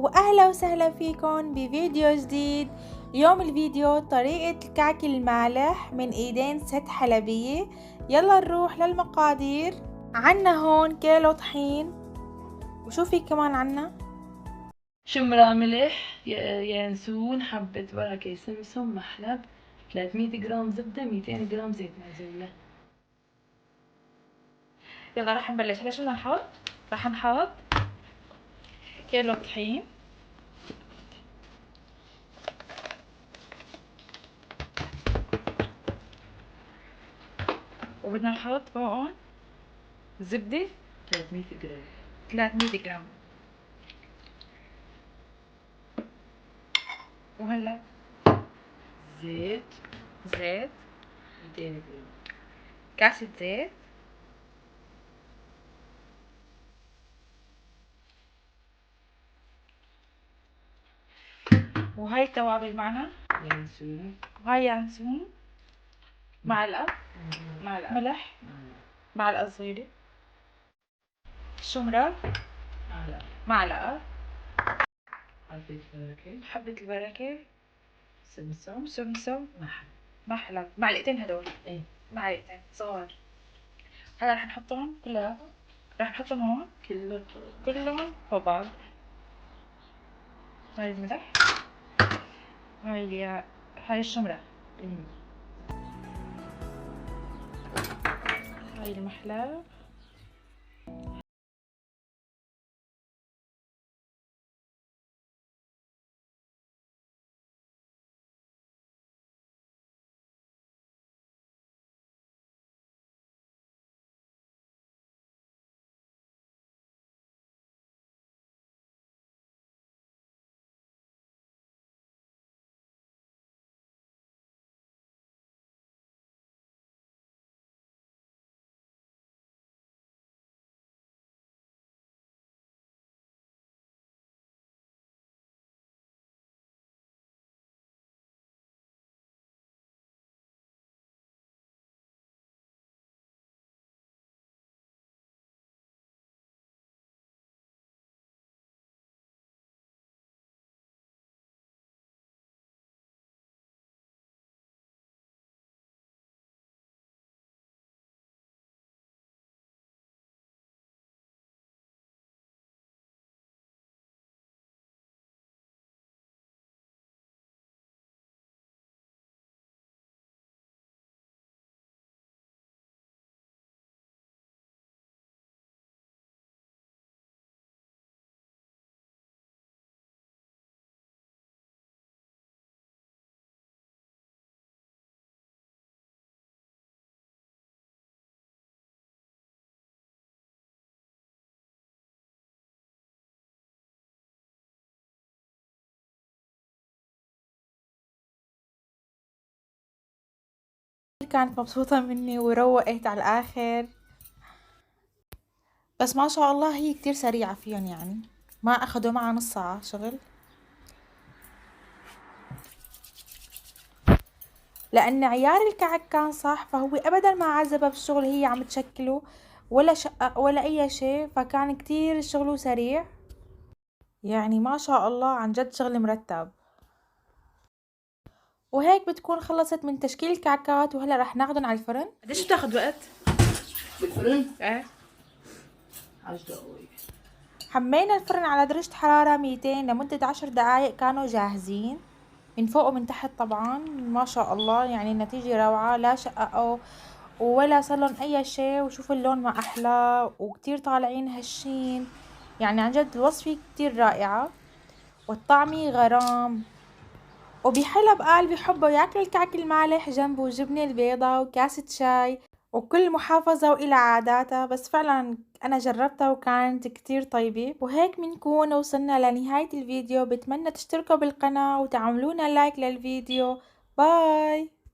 واهلا وسهلا فيكم بفيديو جديد. اليوم الفيديو طريقة الكعك المالح من ايدين ست حلبية. يلا نروح للمقادير. عنا هون كيلو طحين، وشو في كمان عنا؟ شمرة ملح، ينسون، حبة بركة، سمسم، محلب، 300 جرام زبدة، 200 جرام زيت مازولة. يلا رح نبلش. هلا شو رح نحط كيلو طحين، وبدنا نحط فوقهم زبدة 300 جرام 300 جرام، وهلا زيت زيت 200 جرام. كاسة زيت، وهاي التوابل معنا، ينسون، وهاي ينسون، معلقة ملح، معلقة صغيرة شمرة، معلقة حبة البركة، سمسم، محلب، معلقتين هدول، معلقتين صغار. هلا رح نحطهم كلها، رح نحطهم هون كلهم فوق بعض. هاي الملح، هاي الشمرة، هاي المحلب، كانت مبسوطة مني وروقت على الآخر. بس ما شاء الله هي كتير سريعة فيهم، يعني ما أخدوا معها نص ساعة شغل، لأن عيار الكعك كان صح، فهو أبدا ما عذبها بالشغل هي عم تشكله ولا شقق ولا أي شيء، فكان كتير شغله سريع. يعني ما شاء الله عن جد شغل مرتب. وهيك بتكون خلصت من تشكيل الكعكات، وهلا رح ناخدن على الفرن. قديش بتاخد وقت بالفرن؟ ايه 10 دقايق. حمينا الفرن على درجة حرارة 200 لمدة 10 دقايق، كانوا جاهزين من فوق ومن تحت. طبعا ما شاء الله يعني النتيجة روعة، لا شققوا ولا صارلن اي شيء، وشوفوا اللون ما احلى، وكتير طالعين هشين. يعني عن جد الوصفة كتير رائعة، والطعمة غرام. وبحلب قال بيحبوا ياكلوا الكعك المالح جنبه جبنة البيضة وكاسة شاي. وكل محافظة وإلى عاداتها، بس فعلا أنا جربتها وكانت كتير طيبة. وهيك بنكون وصلنا لنهاية الفيديو. بتمنى تشتركوا بالقناة وتعملونا لايك للفيديو. باي.